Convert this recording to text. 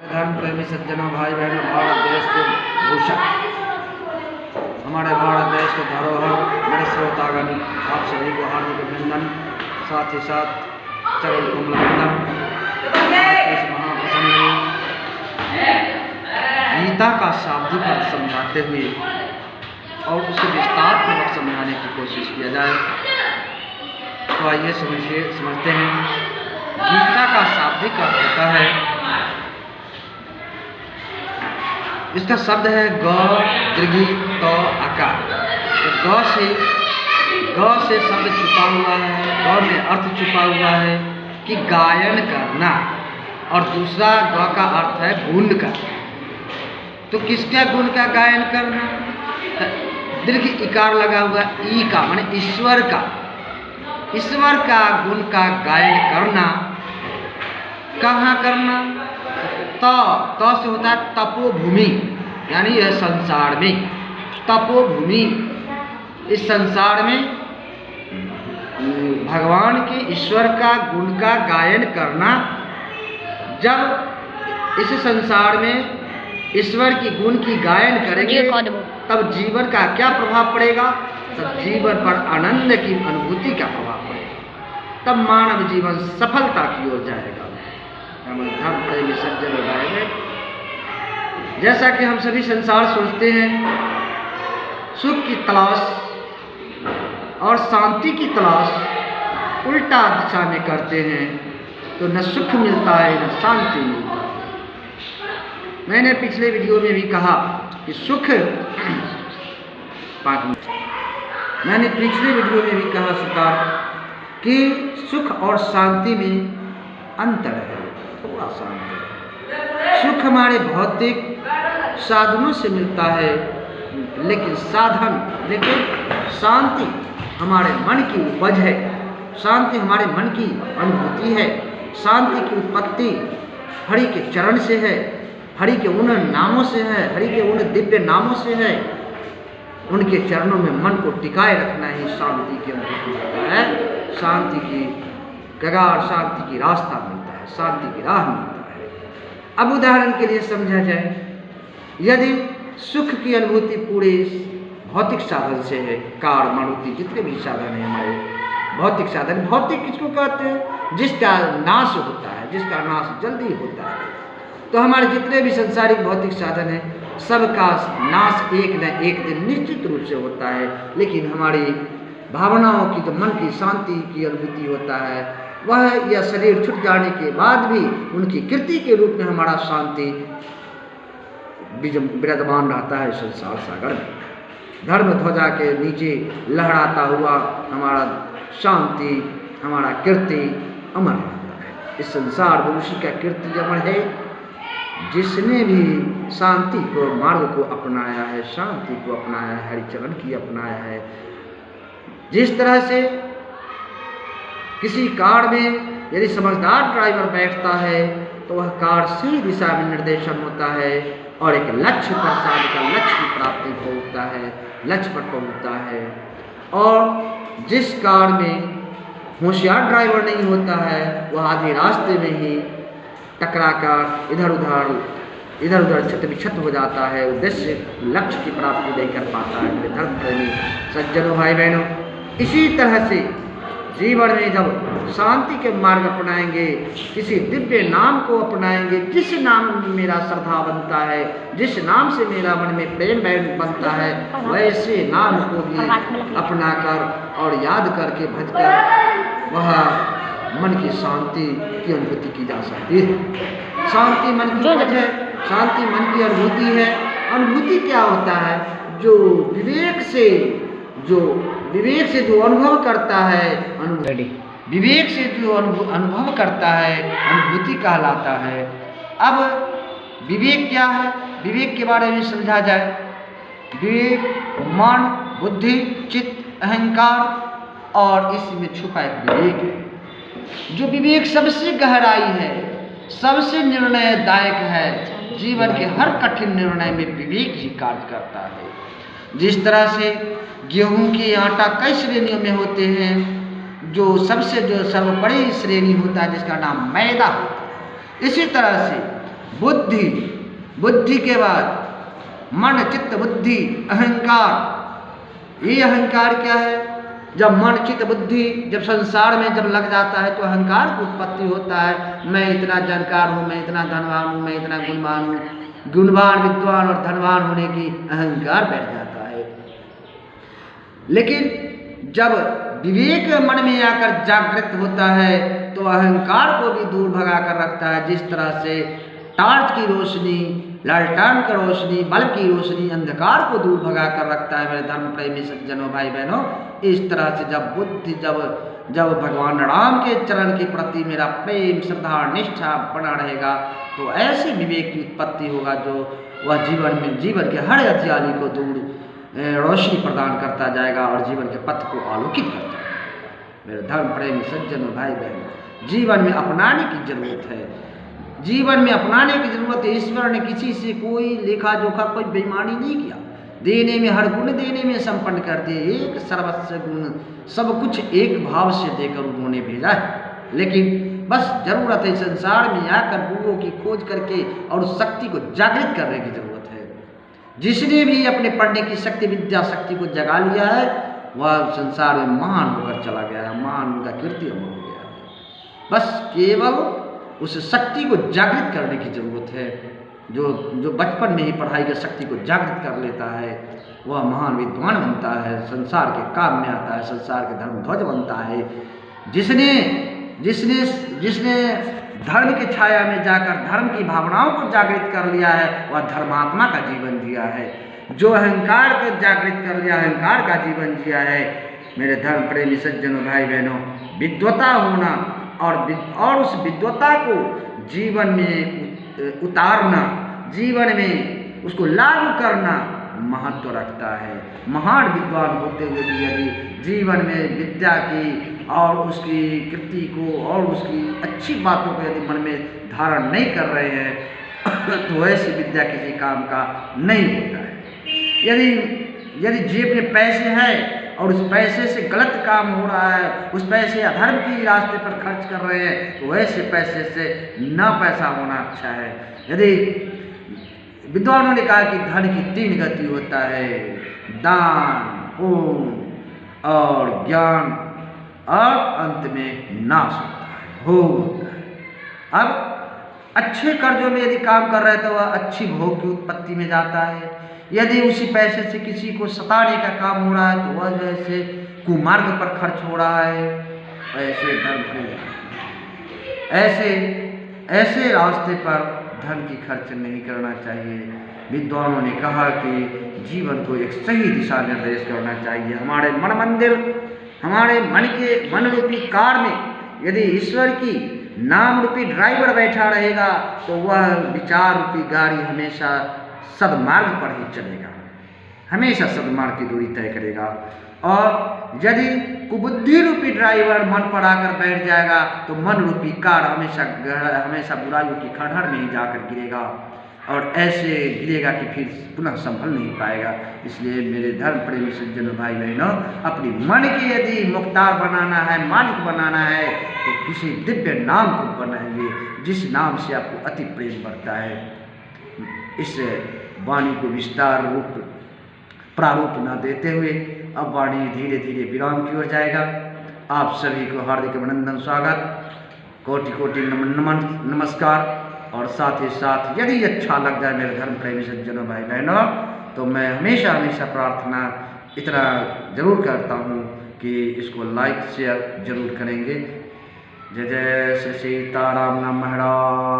धर्म प्रेमी सज्जनों, भाई बहनों, भारत देश के भूषण, हमारे भारत देश के धरोहर, मेरे श्रोतागण, आप सभी को हार्दिक अभिनंदन, साथ ही साथ चरण कमल वंदन। इस महाप्रसंग में गीता का शाब्दिक अर्थ समझाते हुए और उसे विस्तार पूर्वक समझाने की कोशिश किया जाए। तो आइए समझते हैं। गीता का शाब्दिक अर्थ होता है, इसका शब्द है ग दीर्घी तो आकार। तो ग से शब्द छुपा हुआ है, ग में अर्थ छुपा हुआ है कि गायन करना, और दूसरा ग का अर्थ है गुण का। तो किसका गुण का गायन करना? दीर्घ इकार लगा हुआ ई का, माने ईश्वर का, ईश्वर का गुण का गायन करना। कहाँ करना? तो से होता है तपोभूमि, यानी यह संसार में तपोभूमि। इस संसार में भगवान के ईश्वर का गुण का गायन करना। जब इस संसार में ईश्वर की गुण की गायन करेंगे तब जीवन का क्या प्रभाव पड़ेगा? तब जीवन पर आनंद की अनुभूति का प्रभाव पड़ेगा, तब मानव जीवन सफलता की ओर जाएगा। धर्म प्रेमी सज्जन भाई, जैसा कि हम सभी संसार सोचते हैं, सुख की तलाश और शांति की तलाश उल्टा दिशा में करते हैं, तो न सुख मिलता है न शांति मिलता है। मैंने पिछले वीडियो में भी कहा कि सरकार कि सुख और शांति में अंतर है, थोड़ा सा अंतर है। सुख हमारे भौतिक साधनों से मिलता है, लेकिन शांति हमारे मन की उपज है, शांति हमारे मन की अनुभूति है। शांति की उत्पत्ति हरि के चरण से है, हरि के उन नामों से है, हरि के उन दिव्य नामों से है। उनके चरणों में मन को टिकाए रखना ही शांति की अनुभूति होता है। शांति की कगार, शांति की रास्ता मिलता है, शांति की राह मिलता है। अब उदाहरण के लिए समझा जाए, यदि सुख की अनुभूति पूरे भौतिक साधन से है, कार, मारुति, जितने भी साधन है हमारे भौतिक साधन। भौतिक किसको कहते हैं? जिसका नाश होता है, जिसका नाश जल्दी होता है। तो हमारे जितने भी संसारिक भौतिक साधन हैं, सबका नाश एक न एक दिन निश्चित रूप से होता है। लेकिन हमारी भावनाओं की, जो मन की शांति की अनुभूति होता है, वह यह शरीर छूट जाने के बाद भी उनकी कृति के रूप में हमारा शांति विराजमान रहता है संसार सागर में। धर्म ध्वजा के नीचे लहराता हुआ हमारा शांति, हमारा कीर्ति अमर रहता है। इस संसार में उसी का कीर्ति अमर है जिसने भी शांति को, मार्ग को अपनाया है, शांति को अपनाया है, हरिचरण की अपनाया है। जिस तरह से किसी कार में यदि समझदार ड्राइवर बैठता है तो वह कार सही दिशा में निर्देशन होता है और एक लक्ष्य पर का लक्ष्य की प्राप्ति पहुँचता है, लक्ष्य पर पहुँचता है। और जिस कार में होशियार ड्राइवर नहीं होता है, वह आधे रास्ते में ही टकरा कर इधर उधर छत विक्षत हो जाता है, उद्देश्य लक्ष्य की प्राप्ति नहीं कर पाता है। मेरे धर्म प्रेमी सज्जनों, भाई बहनों, इसी तरह से जीवन में जब शांति के मार्ग अपनाएंगे, किसी दिव्य नाम को अपनाएंगे, जिस नाम में मेरा श्रद्धा बनता है, जिस नाम से मेरा मन में प्रेम बनता है, वैसे नाम को भी अपनाकर और याद करके भजकर वह मन की शांति की अनुभूति की जा सकती है। शांति मन की उपज है, शांति मन की अनुभूति है। अनुभूति क्या होता है? जो विवेक से जो अनुभव करता है, विवेक से जो अनुभव करता है, अनुभूति कहलाता है। अब विवेक क्या है? विवेक के बारे में समझा जाए। विवेक मन, बुद्धि, चित्त, अहंकार और इसमें छुपा एक विवेक है। जो विवेक सबसे गहराई है, सबसे निर्णयदायक है। जीवन के हर कठिन निर्णय में विवेक ही कार्य करता है। जिस तरह से गेहूं के आटा कई श्रेणियों में होते हैं, जो सर्वोपरि श्रेणी होता है जिसका नाम मैदा होता है। इसी तरह से बुद्धि, बुद्धि के बाद मन, चित्त, बुद्धि, अहंकार। ये अहंकार क्या है? जब मन, चित्त, बुद्धि जब संसार में जब लग जाता है तो अहंकार की उत्पत्ति होता है। मैं इतना जानकार हूँ, मैं इतना धनवान हूँ, मैं इतना गुणवान हूँ। गुणवान, विद्वान और धनवान होने की अहंकार बैठ जाता है। लेकिन जब विवेक मन में आकर जागृत होता है तो अहंकार को भी दूर भगा कर रखता है। जिस तरह से टार्च की रोशनी, लालटेन की रोशनी, बल्ब की रोशनी अंधकार को दूर भगा कर रखता है। मेरे धर्म प्रेमी सज्जनों, भाई बहनों, इस तरह से जब बुद्धि जब भगवान राम के चरण के प्रति मेरा प्रेम, श्रद्धा, निष्ठा बना रहेगा तो ऐसे विवेक की उत्पत्ति होगा जो वह जीवन के हर अध्याली को दूर रोशनी प्रदान करता जाएगा और जीवन के पथ को आलोकित करता जाएगा। मेरे धर्म प्रेमी सज्जनों, भाई बहनों, जीवन में अपनाने की जरूरत है। जीवन में अपनाने की जरूरत है। ईश्वर ने किसी से कोई लेखा जोखा, कोई बेईमानी नहीं किया। देने में हर गुण देने में संपन्न कर दिए। एक सर्वस्व गुण, सब कुछ एक भाव से देकर उन्होंने भेजा है। लेकिन बस जरूरत है संसार में आकर गुरुओं की खोज करके और उस शक्ति को जागृत करने की जरूरत है। जिसने भी अपने पढ़ने की शक्ति, विद्या शक्ति को जगा लिया है वह संसार में महान होकर चला गया है, महान उनका कीर्ति अमर हो गया है। बस केवल उस शक्ति को जागृत करने की जरूरत है। जो बचपन में ही पढ़ाई की शक्ति को जागृत कर लेता है वह महान विद्वान बनता है, संसार के काम में आता है, संसार के धर्म ध्वज बनता है। जिसने धर्म की छाया में जाकर धर्म की भावनाओं को जागृत कर लिया है वह धर्मात्मा का जीवन जिया है। जो अहंकार को जागृत कर लिया, अहंकार का जीवन जिया है। मेरे धर्म प्रेमी सज्जनों, भाई बहनों, विद्वता होना और उस विद्वता को जीवन में उतारना, जीवन में उसको लागू करना महत्व रखता है। महान विद्वान होते हुए भी यदि जीवन में विद्या की और उसकी कृति को और उसकी अच्छी बातों को यदि मन में धारण नहीं कर रहे हैं तो ऐसी विद्या किसी काम का नहीं होता है। यदि जेब में पैसे हैं और उस पैसे से गलत काम हो रहा है, उस पैसे अधर्म की रास्ते पर खर्च कर रहे हैं तो ऐसे पैसे से ना पैसा होना अच्छा है। यदि विद्वानों ने कहा कि धन की 3 गति होता है, दान, पुण्य और ज्ञान, और अंत में नाश होता है, भोग होता है। अब अच्छे कर्जों में यदि काम कर रहे हैं तो वह अच्छी भोग की उत्पत्ति में जाता है। यदि उसी पैसे से किसी को सताने का काम हो रहा है तो वह जैसे कुमार्ग पर खर्च हो रहा है। ऐसे धर्म को ऐसे रास्ते पर धन की खर्च नहीं करना चाहिए। विद्वानों ने कहा कि जीवन को एक सही दिशा निर्देश करना चाहिए। हमारे मन मंदिर, हमारे मन रूपी कार में यदि ईश्वर की नाम रूपी ड्राइवर बैठा रहेगा तो वह विचार रूपी गाड़ी हमेशा सदमार्ग पर ही चलेगा, हमेशा सदमार्ग की दूरी तय करेगा। और यदि कुबुद्धि रूपी ड्राइवर मन पर आकर बैठ जाएगा तो मन रूपी कार हमेशा बुराइयों की खड़हड़ में ही जाकर गिरेगा और ऐसे गिरेगा कि फिर पुनः संभल नहीं पाएगा। इसलिए मेरे धर्म प्रेमी सज्जनों, भाई बहनों, अपनी मन के यदि मुख्तार बनाना है, मालिक बनाना है तो किसी दिव्य नाम को बनाइए जिस नाम से आपको अति प्रेम बढ़ता है। इस वाणी को विस्तार रूप प्रारूप न देते हुए अब वाणी धीरे धीरे विराम की ओर जाएगा। आप सभी को हार्दिक अभिनंदन, स्वागत, कोटि कोटि नमन, नमस्कार। और साथ ही साथ यदि अच्छा लग जाए मेरे धर्म प्रेमी सज्जनों, भाई बहनों, तो मैं हमेशा प्रार्थना इतना जरूर करता हूँ कि इसको लाइक शेयर जरूर करेंगे। जय जय श्री सीताराम, नमः।